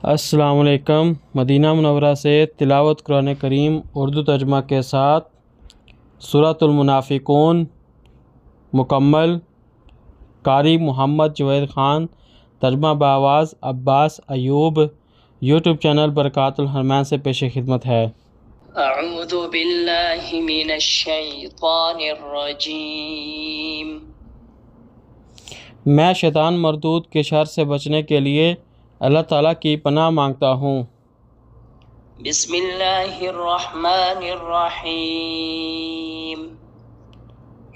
السلام علیکم۔ مدینہ منورہ سے تلاوت قرآن کریم اردو ترجمہ کے ساتھ سورۃ المنافقون مکمل، قاری محمد جوید خان، ترجمہ بآواز عباس ایوب، یوٹیوب چینل برکات الحرمین سے پیش خدمت ہے۔ اعوذ باللہ من الشیطان الرجیم۔ میں شیطان مردود کے شر سے بچنے کے لیے اللہ تعالیٰ کی پناہ مانگتا ہوں۔ بسم اللہ الرحمن الرحیم۔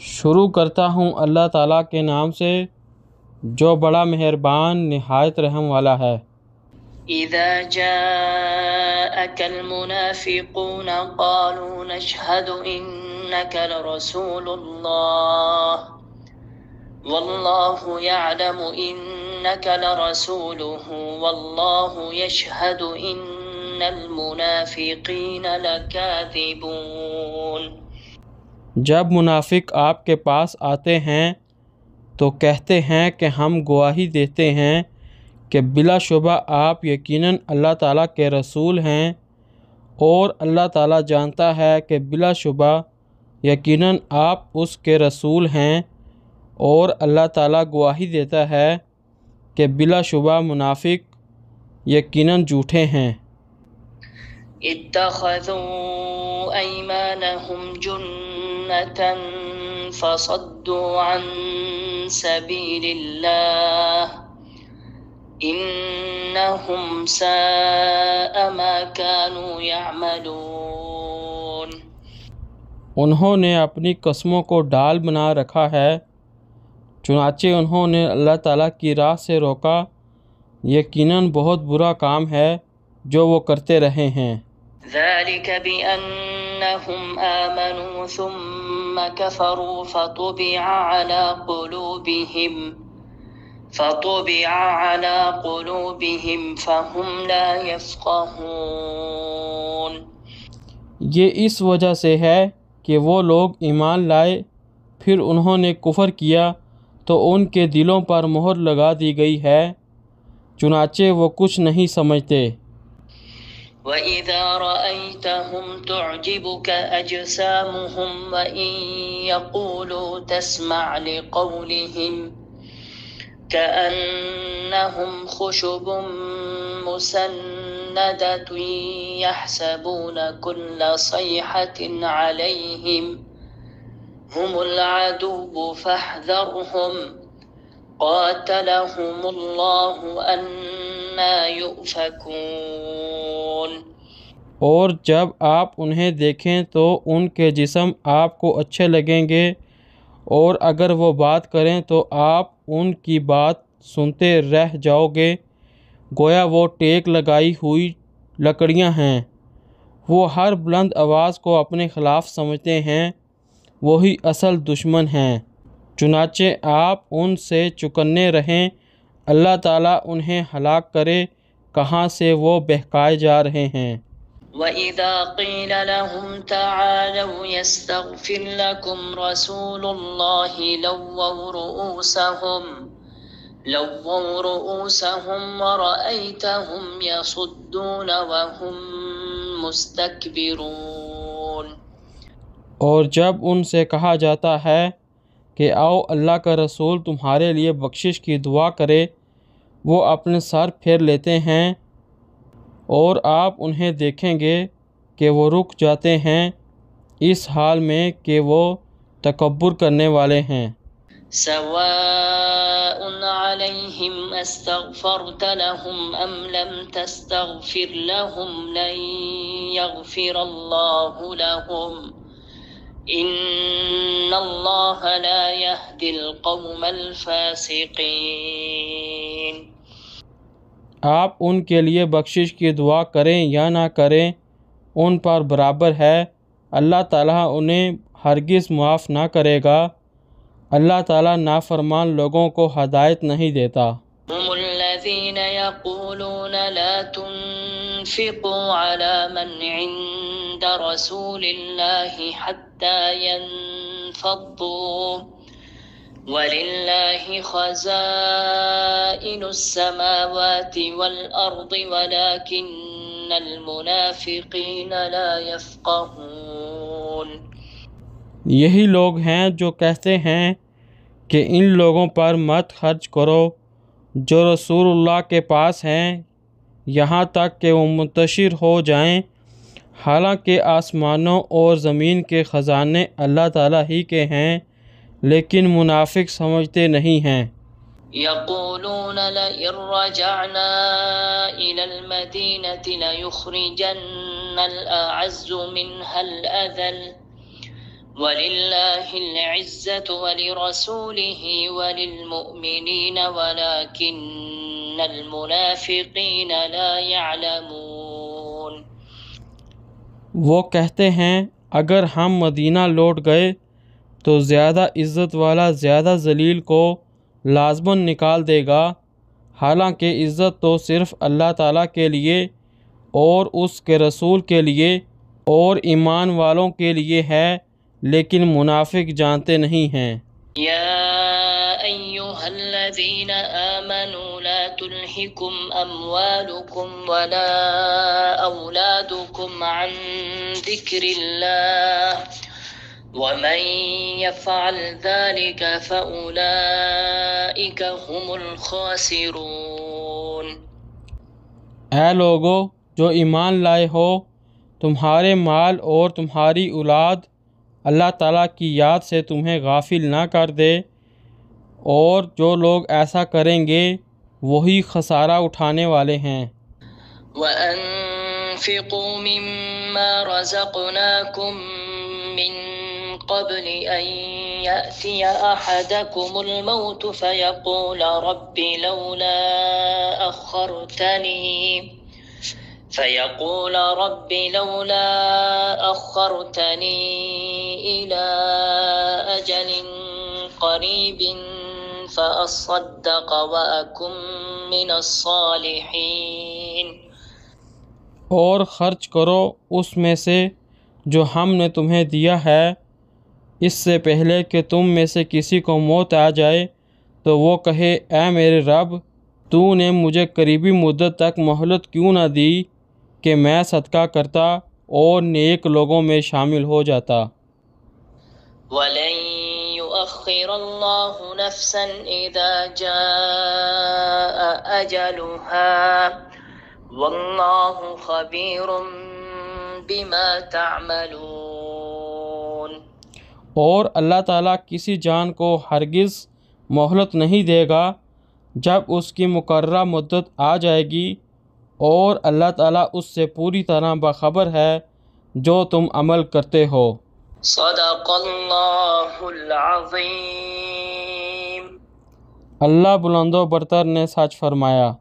شروع کرتا ہوں اللہ تعالیٰ کے نام سے جو بڑا مہربان نہایت رحم والا ہے۔ اذا جاءك المنافقون قالوا نشهد انك لرسول الله والله يعلم انك لرسوله والله يشهد ان المنافقين لكاذبون۔ جب منافق آپ کے پاس آتے ہیں تو کہتے ہیں کہ ہم گواہی دیتے ہیں کہ بلا شبہ آپ یقیناً اللہ تعالیٰ کے رسول ہیں، اور اللہ تعالیٰ جانتا ہے کہ بلا شبہ یقیناً آپ اس کے رسول ہیں، اور اللہ تعالیٰ گواہی دیتا ہے کہ بلا شبہ منافق یقیناً جھوٹے ہیں۔ اتخذوا ایمانهم جنة فصدوا عن سبیل اللہ انہم ساء ما كانوا يعملون۔ انہوں نے اپنی قسموں کو ڈال بنا رکھا ہے، چنانچہ انہوں نے اللہ تعالیٰ کی راہ سے روکا، یقیناً بہت برا کام ہے جو وہ کرتے رہے ہیں۔ ذلك بأنهم آمنوا ثم كفروا فطبع على قلوبهم فهم لا يفقهون۔ یہ اس وجہ سے ہے کہ وہ لوگ ایمان لائے، پھر انہوں نے کفر کیا تو ان کے دلوں پر مہر لگا دی گئی ہے، چنانچہ وہ کچھ نہیں سمجھتے۔ وَإِذَا رَأَيْتَهُمْ تُعْجِبُكَ أَجْسَامُهُمْ وَإِنْ يَقُولُوا تَسْمَعْ لِقَوْلِهِمْ كَأَنَّهُمْ خُشُبٌ مُّسَنَّدَةٌ يَحْسَبُونَ كُلَّ صَيْحَةٍ عَلَيْهِمْ هُمُ الْعَدُوُّ فَاحْذَرْهُمْ قَاتَلَهُمُ اللَّهُ أَنَّىٰ يُؤْفَكُونَ۔ اور جب آپ انہیں دیکھیں تو ان کے جسم آپ کو اچھے لگیں گے، اور اگر وہ بات کریں تو آپ ان کی بات سنتے رہ جاؤ گے، گویا وہ ٹیک لگائی ہوئی لکڑیاں ہیں۔ وہ ہر بلند آواز کو اپنے خلاف سمجھتے ہیں، وہی اصل دشمن ہیں، چنانچہ آپ ان سے چکنے رہیں، اللہ تعالیٰ انہیں ہلاک کرے، کہاں سے وہ بہکائے جا رہے ہیں۔ وَإِذَا قِيلَ لَهُمْ تَعَالَوْا يَسْتَغْفِرْ لَكُمْ رَسُولُ اللَّهِ لَوَّوْا رُؤُوسَهُمْ وَرَأَيْتَهُمْ يَصُدُّونَ وَهُمْ مُسْتَكْبِرُونَ۔ اور جب ان سے کہا جاتا ہے کہ آؤ اللہ کا رسول تمہارے لیے بخشش کی دعا کرے، وہ اپنے سر پھیر لیتے ہیں، اور آپ انہیں دیکھیں گے کہ وہ رک جاتے ہیں اس حال میں کہ وہ تکبر کرنے والے ہیں۔ سواء علیہم استغفرت لهم ام لم تستغفر لهم لن يغفر اللہ لهم ان اللہ لا يهدي القوم الفاسقین۔ آپ ان کے لیے بخشش کی دعا کریں یا نہ کریں، ان پر برابر ہے، اللہ تعالیٰ انہیں ہرگز معاف نہ کرے گا، اللہ تعالیٰ نافرمان لوگوں کو ہدایت نہیں دیتا۔ هم الذين يقولون لا تنفقوا على من عند رسول الله حتى ينفضوا وَلِلَّهِ خَزَائِنُ السَّمَاوَاتِ وَالْأَرْضِ وَلَكِنَّ الْمُنَافِقِينَ لَا يَفْقَهُونَ۔ یہی لوگ ہیں جو کہتے ہیں کہ ان لوگوں پر مت خرچ کرو جو رسول اللہ کے پاس ہیں یہاں تک کہ وہ منتشر ہو جائیں، حالانکہ آسمانوں اور زمین کے خزانے اللہ تعالیٰ ہی کے ہیں، لیکن منافق سمجھتے نہیں ہیں۔ يقولون لئن رجعنا إلى المدينة ليخرجن الأعز منها الأذل ولله العزة ولرسوله وللمؤمنين ولكن المنافقين لا يعلمون۔ وہ کہتے ہیں اگر ہم مدینہ لوٹ گئے تو زیادہ عزت والا زیادہ ذلیل کو لازماً نکال دے گا، حالانکہ عزت تو صرف اللہ تعالیٰ کے لیے اور اس کے رسول کے لیے اور ایمان والوں کے لیے ہے، لیکن منافق جانتے نہیں ہیں۔ يا أيها الذين آمنوا لا تلهكم أموالكم ولا أولادكم عن ذكر الله ومن يفعل ذلك فأولئك هم الخاسرون۔ اے لوگو جو ایمان لائے ہو، تمہارے مال اور تمہاری اولاد اللہ تعالیٰ کی یاد سے تمہیں غافل نہ کر دے، اور جو لوگ ایسا کریں گے وہی خسارہ اٹھانے والے ہیں۔ وَأَنفِقُوا مِمَّا رَزَقْنَاكُم مِّن قَبْلِ أَن يَأْتِيَ أَحَدَكُمُ الْمَوْتُ فَيَقُولَ رَبِّ لَوْلَا أَخَّرْتَنِي إِلَى أَجَلٍ قَرِيبٍ فَأَصَّدَّقَ وَأَكُن مِّنَ الصَّالِحِينَ۔ اور خرچ کرو اس میں سے جو ہم نے تمہیں دیا ہے، اس سے پہلے کہ تم میں سے کسی کو موت آ جائے تو وہ کہے اے میرے رب، تو نے مجھے قریبی مدت تک مہلت کیوں نہ دی کہ میں صدقہ کرتا اور نیک لوگوں میں شامل ہو جاتا۔ وَلَن يُؤَخِّرَ اللَّهُ نَفْسًا إِذَا جَاءَ أَجَلُهَا وَاللَّهُ خَبِيرٌ بِمَا تَعْمَلُونَ۔ اور اللہ تعالیٰ کسی جان کو ہرگز مہلت نہیں دے گا جب اس کی مقررہ مدت آ جائے گی، اور اللہ تعالیٰ اس سے پوری طرح باخبر ہے جو تم عمل کرتے ہو۔ صدق اللہ العظیم۔ اللہ بلند و برتر نے سچ فرمایا۔